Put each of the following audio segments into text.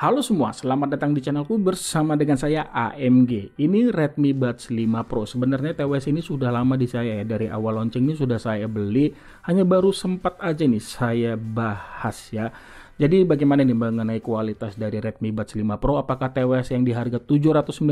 Halo semua, selamat datang di channelku bersama dengan saya AMG. Ini Redmi Buds 5 Pro. Sebenarnya TWS ini sudah lama di saya ya. Dari awal launching ini sudah saya beli. Hanya baru sempat aja nih saya bahas ya. Jadi bagaimana nih mengenai kualitas dari Redmi Buds 5 Pro? Apakah TWS yang di harga 799.000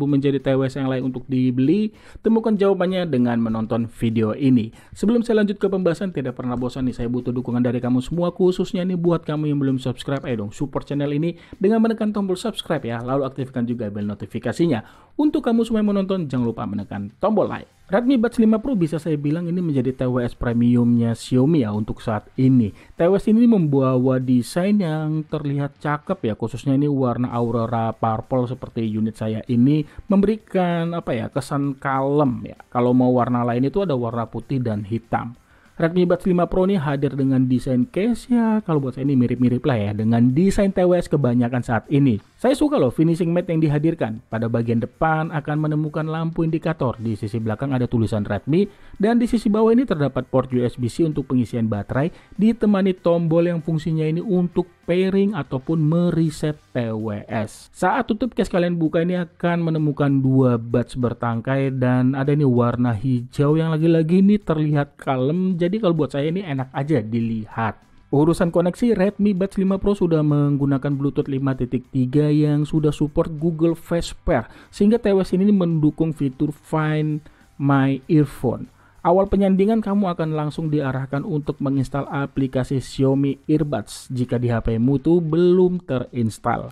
menjadi TWS yang layak untuk dibeli? Temukan jawabannya dengan menonton video ini. Sebelum saya lanjut ke pembahasan, tidak pernah bosan nih, saya butuh dukungan dari kamu semua, khususnya nih buat kamu yang belum subscribe. Ayo dong support channel ini dengan menekan tombol subscribe ya, lalu aktifkan juga bel notifikasinya. Untuk kamu semua yang menonton, jangan lupa menekan tombol like. Redmi Buds 5 Pro bisa saya bilang ini menjadi TWS premiumnya Xiaomi ya untuk saat ini. TWS ini membawa desain yang terlihat cakep ya, khususnya ini warna Aurora Purple seperti unit saya ini memberikan kesan kalem ya. Kalau mau warna lain itu ada warna putih dan hitam. Redmi Buds 5 Pro ini hadir dengan desain case ya, kalau buat saya ini mirip-mirip lah ya dengan desain TWS kebanyakan saat ini. Saya suka loh finishing matte yang dihadirkan. Pada bagian depan akan menemukan lampu indikator, di sisi belakang ada tulisan Redmi, dan di sisi bawah ini terdapat port USB-C untuk pengisian baterai, ditemani tombol yang fungsinya ini untuk pairing ataupun mereset TWS. Saat tutup case kalian buka ini akan menemukan dua buds bertangkai dan ada ini warna hijau yang lagi-lagi ini terlihat kalem. Jadi kalau buat saya ini enak aja dilihat. Urusan koneksi, Redmi Buds 5 Pro sudah menggunakan Bluetooth 5.3 yang sudah support Google Voice Pair, sehingga TWS ini mendukung fitur Find My Earphone. Awal penyandingan kamu akan langsung diarahkan untuk menginstal aplikasi Xiaomi Earbuds jika di HP-mu itu belum terinstall.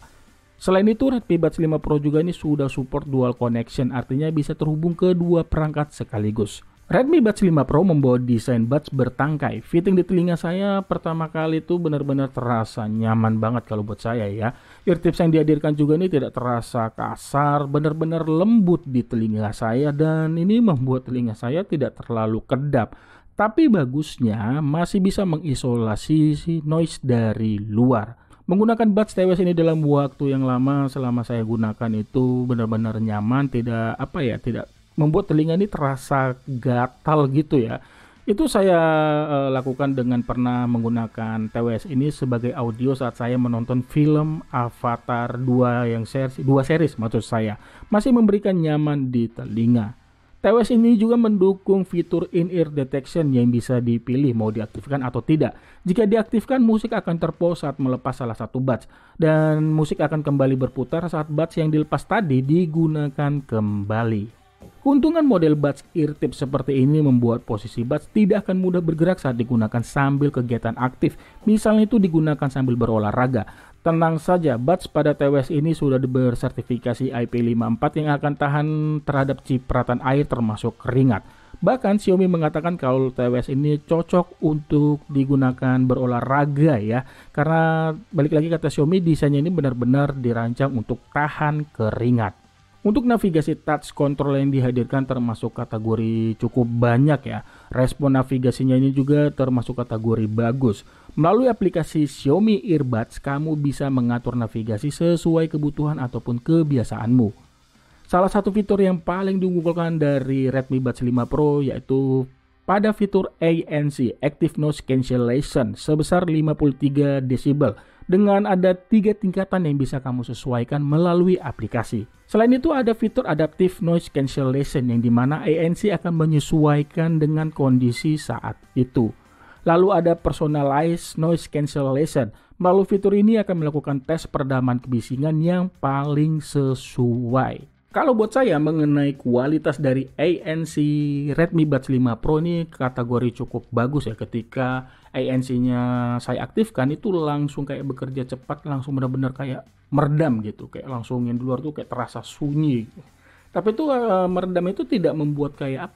Selain itu, Redmi Buds 5 Pro juga ini sudah support dual connection, artinya bisa terhubung ke dua perangkat sekaligus. Redmi Buds 5 Pro membawa desain buds bertangkai. Fitting di telinga saya pertama kali itu benar-benar terasa nyaman banget kalau buat saya ya. Ear tips yang dihadirkan juga ini tidak terasa kasar, benar-benar lembut di telinga saya, dan ini membuat telinga saya tidak terlalu kedap. Tapi bagusnya masih bisa mengisolasi noise dari luar. Menggunakan buds TWS ini dalam waktu yang lama selama saya gunakan itu benar-benar nyaman, tidak tidak membuat telinga ini terasa gatal gitu ya. Itu saya lakukan dengan pernah menggunakan TWS ini sebagai audio saat saya menonton film Avatar 2 yang dua series maksud saya. Masih memberikan nyaman di telinga. TWS ini juga mendukung fitur in-ear detection yang bisa dipilih mau diaktifkan atau tidak. Jika diaktifkan, musik akan terpause saat melepas salah satu buds, dan musik akan kembali berputar saat buds yang dilepas tadi digunakan kembali. Keuntungan model buds ear tip seperti ini membuat posisi buds tidak akan mudah bergerak saat digunakan sambil kegiatan aktif, misalnya itu digunakan sambil berolahraga. Tenang saja, buds pada TWS ini sudah bersertifikasi IP54 yang akan tahan terhadap cipratan air termasuk keringat. Bahkan Xiaomi mengatakan kalau TWS ini cocok untuk digunakan berolahraga ya, karena balik lagi kata Xiaomi, desainnya ini benar-benar dirancang untuk tahan keringat. Untuk navigasi touch control yang dihadirkan termasuk kategori cukup banyak ya. Respon navigasinya ini juga termasuk kategori bagus. Melalui aplikasi Xiaomi Earbuds, kamu bisa mengatur navigasi sesuai kebutuhan ataupun kebiasaanmu. Salah satu fitur yang paling diunggulkan dari Redmi Buds 5 Pro yaitu pada fitur ANC, Active Noise Cancellation, sebesar 53 dB. Dengan ada 3 tingkatan yang bisa kamu sesuaikan melalui aplikasi. Selain itu ada fitur Adaptive Noise Cancellation yang dimana ANC akan menyesuaikan dengan kondisi saat itu. Lalu ada Personalized Noise Cancellation. Melalui fitur ini akan melakukan tes peredaman kebisingan yang paling sesuai. Kalau buat saya mengenai kualitas dari ANC Redmi Buds 5 Pro ini kategori cukup bagus ya. Ketika ANC-nya saya aktifkan itu langsung kayak bekerja cepat, langsung benar-benar kayak meredam gitu, kayak langsung yang di luar tuh kayak terasa sunyi. Tapi itu meredam itu tidak membuat kayak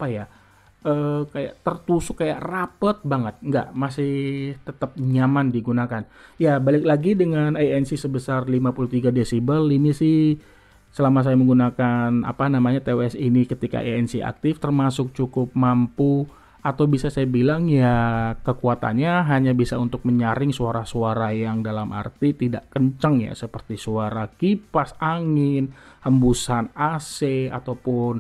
kayak tertusuk, kayak rapet banget, enggak, masih tetap nyaman digunakan. Ya balik lagi dengan ANC sebesar 53 dB ini sih selama saya menggunakan TWS ini ketika ANC aktif termasuk cukup mampu, atau bisa saya bilang ya kekuatannya hanya bisa untuk menyaring suara-suara yang dalam arti tidak kencang ya, seperti suara kipas angin, hembusan AC ataupun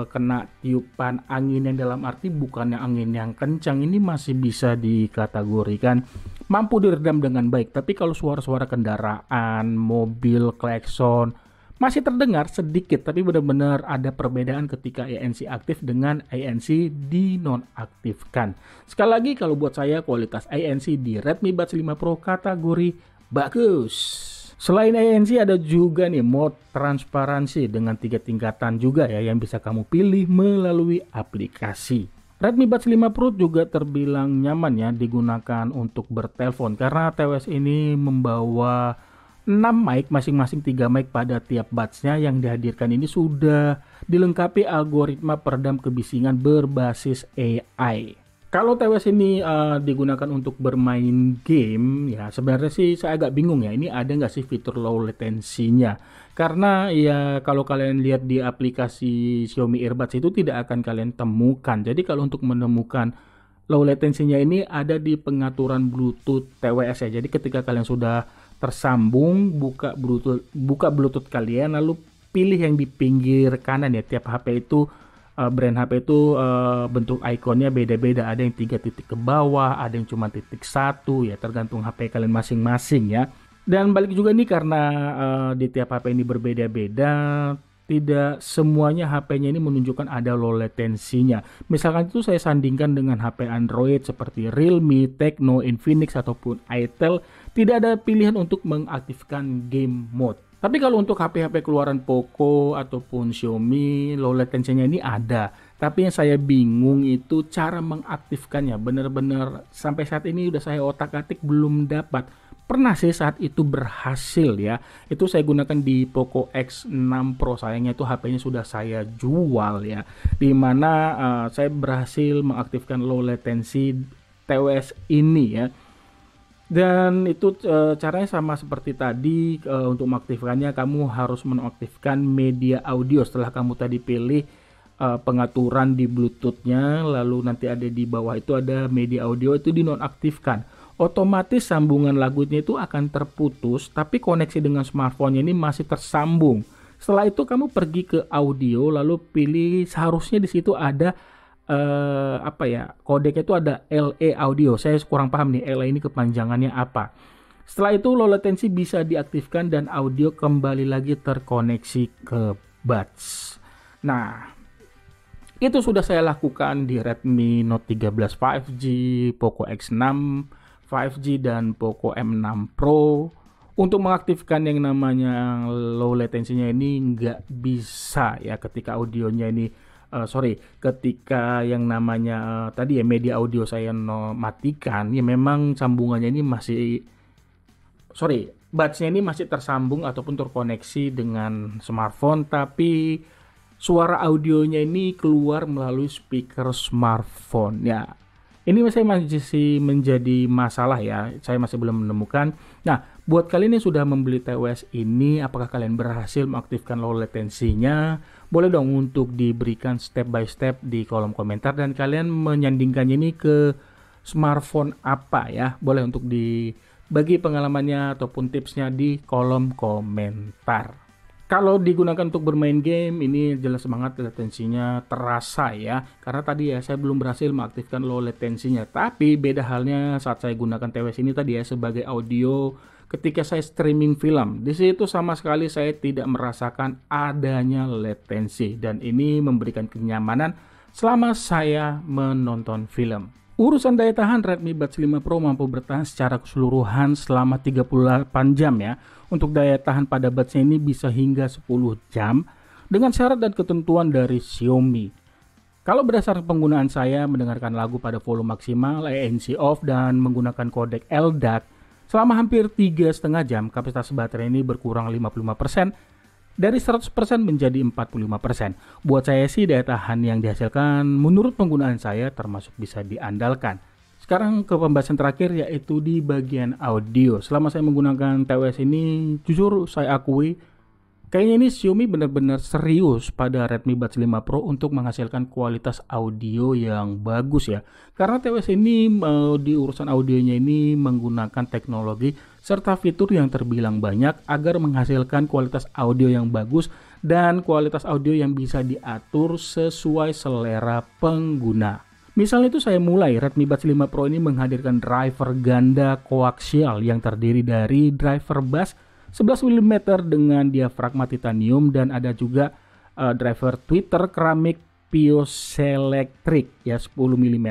kena tiupan angin yang dalam arti bukannya angin yang kencang, ini masih bisa dikategorikan mampu diredam dengan baik. Tapi kalau suara-suara kendaraan, mobil, klakson masih terdengar sedikit, tapi benar-benar ada perbedaan ketika ANC aktif dengan ANC dinonaktifkan. Sekali lagi, kalau buat saya kualitas ANC di Redmi Buds 5 Pro kategori bagus. Selain ANC ada juga nih mode transparansi dengan 3 tingkatan juga ya yang bisa kamu pilih melalui aplikasi. Redmi Buds 5 Pro juga terbilang nyaman ya digunakan untuk bertelepon karena TWS ini membawa 6 mic, masing-masing 3 mic pada tiap budsnya. Yang dihadirkan ini sudah dilengkapi algoritma peredam kebisingan berbasis AI. Kalau TWS ini digunakan untuk bermain game, ya sebenarnya sih saya agak bingung ya, ini ada nggak sih fitur low latency-nya? Karena ya kalau kalian lihat di aplikasi Xiaomi Earbuds itu tidak akan kalian temukan. Jadi kalau untuk menemukan low latency-nya ini ada di pengaturan Bluetooth TWS ya. Jadi ketika kalian sudah tersambung, buka Bluetooth kalian, lalu pilih yang di pinggir kanan ya. Tiap HP itu brand HP itu bentuk ikonnya beda-beda, ada yang 3 titik ke bawah, ada yang cuma titik 1 ya, tergantung HP kalian masing-masing ya. Dan balik juga nih karena di tiap HP ini berbeda-beda, tidak semuanya HP-nya ini menunjukkan ada low latency-nya. Misalkan itu saya sandingkan dengan HP Android seperti Realme, Tecno, Infinix ataupun Itel, tidak ada pilihan untuk mengaktifkan game mode. Tapi kalau untuk HP-HP keluaran Poco ataupun Xiaomi, low latency-nya ini ada. Tapi yang saya bingung itu cara mengaktifkannya. Benar-benar sampai saat ini udah saya otak-atik belum dapat. Pernah sih saat itu berhasil ya. Itu saya gunakan di Poco X6 Pro. Sayangnya itu HP-nya sudah saya jual ya. Dimana saya berhasil mengaktifkan low latency TWS ini ya. Dan itu caranya sama seperti tadi. Untuk mengaktifkannya kamu harus menonaktifkan media audio setelah kamu tadi pilih pengaturan di Bluetooth-nya, lalu nanti ada di bawah itu ada media audio, itu dinonaktifkan. Otomatis sambungan lagunya itu akan terputus, tapi koneksi dengan smartphone ini masih tersambung. Setelah itu kamu pergi ke audio, lalu pilih, seharusnya di situ ada kodeknya itu ada LE audio. Saya kurang paham nih LE ini kepanjangannya apa. Setelah itu low latency bisa diaktifkan dan audio kembali lagi terkoneksi ke buds. Nah, itu sudah saya lakukan di Redmi Note 13 5G, Poco X6 5G dan Poco M6 Pro. Untuk mengaktifkan yang namanya low latency-nya ini nggak bisa ya ketika audionya ini ketika yang namanya tadi ya media audio saya matikan ya, memang sambungannya ini buds-nya ini masih tersambung ataupun terkoneksi dengan smartphone, tapi suara audionya ini keluar melalui speaker smartphone ya. Ini masih menjadi masalah ya, saya masih belum menemukan. Nah, buat kalian yang sudah membeli TWS ini, apakah kalian berhasil mengaktifkan low latency-nya? Boleh dong untuk diberikan step by step di kolom komentar, dan kalian menyandingkannya ini ke smartphone apa ya. Boleh untuk dibagi pengalamannya ataupun tipsnya di kolom komentar. Kalau digunakan untuk bermain game, ini jelas banget latensinya terasa ya. Karena tadi ya saya belum berhasil mengaktifkan low latensinya. Tapi beda halnya saat saya gunakan TWS ini tadi ya sebagai audio ketika saya streaming film. Di situ sama sekali saya tidak merasakan adanya latensi, dan ini memberikan kenyamanan selama saya menonton film. Urusan daya tahan, Redmi Buds 5 Pro mampu bertahan secara keseluruhan selama 38 jam ya. Untuk daya tahan pada buds ini bisa hingga 10 jam dengan syarat dan ketentuan dari Xiaomi. Kalau berdasarkan penggunaan saya mendengarkan lagu pada volume maksimal, ANC off, dan menggunakan kodek LDAC selama hampir 3,5 jam, kapasitas baterai ini berkurang 55%. Dari 100% menjadi 45%. Buat saya sih daya tahan yang dihasilkan menurut penggunaan saya termasuk bisa diandalkan. Sekarang ke pembahasan terakhir, yaitu di bagian audio. Selama saya menggunakan TWS ini, jujur saya akui kayaknya ini Xiaomi benar-benar serius pada Redmi Buds 5 Pro untuk menghasilkan kualitas audio yang bagus ya. Karena TWS ini di urusan audionya ini menggunakan teknologi serta fitur yang terbilang banyak agar menghasilkan kualitas audio yang bagus dan kualitas audio yang bisa diatur sesuai selera pengguna. Misalnya itu saya mulai Redmi Buds 5 Pro ini menghadirkan driver ganda koaksial yang terdiri dari driver bass 11 mm dengan diafragma titanium dan ada juga driver tweeter keramik piezoelectric ya 10 mm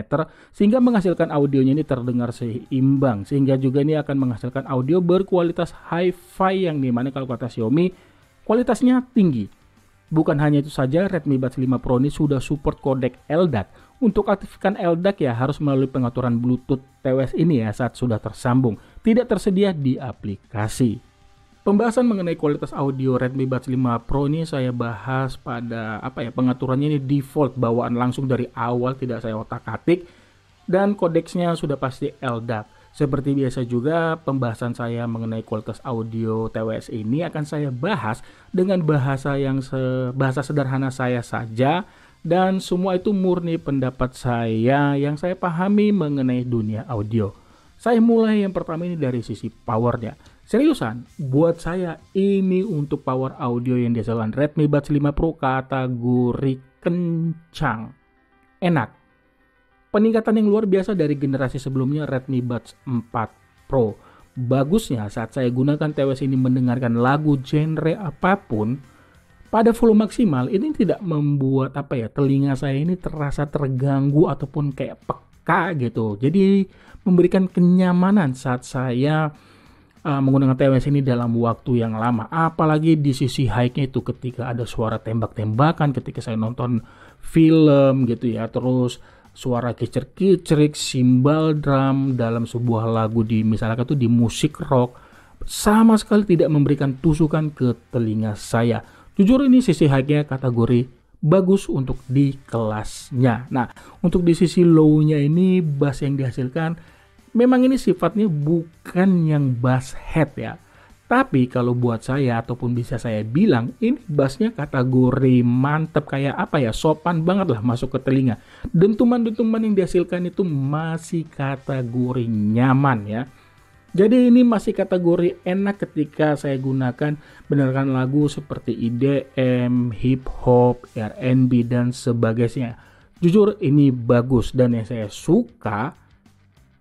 sehingga menghasilkan audionya ini terdengar seimbang, sehingga juga ini akan menghasilkan audio berkualitas hi-fi yang dimana kalau kata Xiaomi kualitasnya tinggi. Bukan hanya itu saja, Redmi Buds 5 Pro ini sudah support kodek LDAC. Untuk aktifkan LDAC ya harus melalui pengaturan Bluetooth TWS ini ya saat sudah tersambung, tidak tersedia di aplikasi. Pembahasan mengenai kualitas audio Redmi Buds 5 Pro ini saya bahas pada pengaturannya ini default bawaan langsung dari awal, tidak saya otak-atik, dan kodeksnya sudah pasti LDAC. Seperti biasa juga pembahasan saya mengenai kualitas audio TWS ini akan saya bahas dengan bahasa bahasa sederhana saya saja, dan semua itu murni pendapat saya yang saya pahami mengenai dunia audio. Saya mulai yang pertama ini dari sisi powernya. Seriusan, buat saya ini untuk power audio yang dihasilkan Redmi Buds 5 Pro kategori kencang, enak. Peningkatan yang luar biasa dari generasi sebelumnya Redmi Buds 4 Pro. Bagusnya saat saya gunakan TWS ini mendengarkan lagu genre apapun pada volume maksimal, ini tidak membuat telinga saya ini terasa terganggu ataupun kayak peka gitu. Jadi memberikan kenyamanan saat saya menggunakan TWS ini dalam waktu yang lama. Apalagi di sisi high-nya itu ketika ada suara tembak-tembakan ketika saya nonton film gitu ya. Terus suara kicir-kicrik, simbal drum dalam sebuah lagu misalnya itu di musik rock sama sekali tidak memberikan tusukan ke telinga saya. Jujur ini sisi high-nya kategori bagus untuk di kelasnya. Nah, untuk di sisi low-nya ini bass yang dihasilkan memang ini sifatnya bukan yang bass head ya. Tapi kalau buat saya ataupun bisa saya bilang ini bassnya kategori mantep, kayak sopan banget lah masuk ke telinga. Dentuman-dentuman yang dihasilkan itu masih kategori nyaman ya. Jadi ini masih kategori enak ketika saya gunakan mendengarkan lagu seperti IDM, hip hop, R&B dan sebagainya. Jujur ini bagus, dan yang saya suka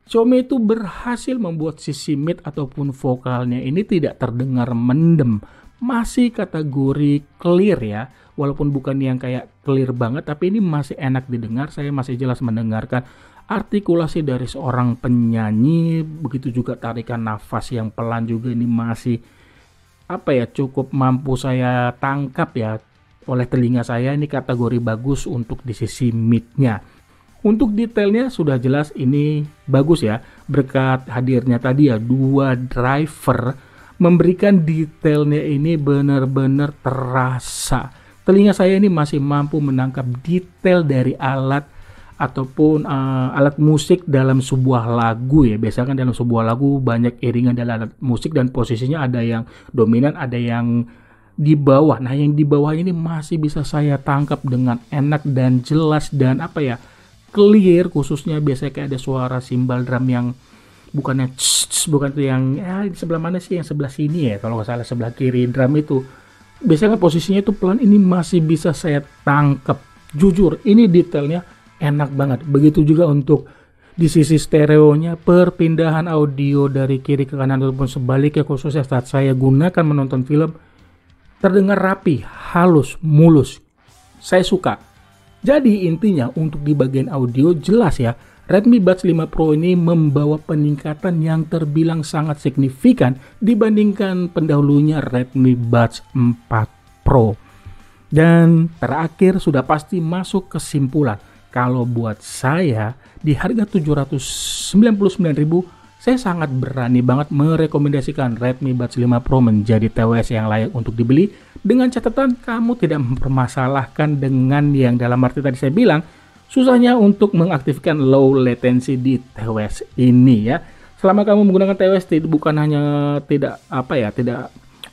Xiaomi itu berhasil membuat sisi mid ataupun vokalnya ini tidak terdengar mendem. Masih kategori clear ya. Walaupun bukan yang kayak clear banget, tapi ini masih enak didengar. Saya masih jelas mendengarkan artikulasi dari seorang penyanyi, begitu juga tarikan nafas yang pelan juga ini masih cukup mampu saya tangkap ya oleh telinga saya. Ini kategori bagus untuk di sisi mid-nya. Untuk detailnya sudah jelas ini bagus ya, berkat hadirnya tadi ya 2 driver memberikan detailnya ini benar-benar terasa. Telinga saya ini masih mampu menangkap detail dari alat ataupun alat musik dalam sebuah lagu ya. Biasanya kan dalam sebuah lagu banyak iringan dari alat musik dan posisinya ada yang dominan, ada yang di bawah. Nah, yang di bawah ini masih bisa saya tangkap dengan enak dan jelas dan clear, khususnya biasanya kayak ada suara simbal drum yang bukan tuh yang di sebelah mana sih, yang sebelah sini ya, kalau nggak salah sebelah kiri drum itu. Biasanya posisinya itu pelan, ini masih bisa saya tangkap. Jujur, ini detailnya enak banget. Begitu juga untuk di sisi stereonya, perpindahan audio dari kiri ke kanan ataupun sebaliknya, khususnya saat saya gunakan menonton film, terdengar rapi, halus, mulus. Saya suka. Jadi intinya untuk di bagian audio jelas ya, Redmi Buds 5 Pro ini membawa peningkatan yang terbilang sangat signifikan dibandingkan pendahulunya Redmi Buds 4 Pro. Dan terakhir sudah pasti masuk kesimpulan. Kalau buat saya di harga 799.000 saya sangat berani banget merekomendasikan Redmi Buds 5 Pro menjadi TWS yang layak untuk dibeli, dengan catatan kamu tidak mempermasalahkan dengan yang dalam arti tadi saya bilang susahnya untuk mengaktifkan low latency di TWS ini ya. Selama kamu menggunakan TWS bukan hanya tidak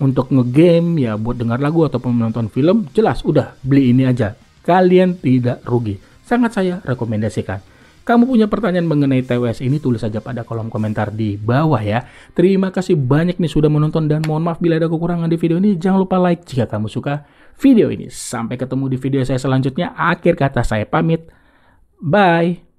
untuk ngegame ya, buat dengar lagu ataupun menonton film, jelas udah beli ini aja. Kalian tidak rugi. Sangat saya rekomendasikan. Kamu punya pertanyaan mengenai TWS ini, tulis saja pada kolom komentar di bawah ya. Terima kasih banyak nih sudah menonton dan mohon maaf bila ada kekurangan di video ini. Jangan lupa like jika kamu suka video ini. Sampai ketemu di video saya selanjutnya. Akhir kata saya pamit. Bye.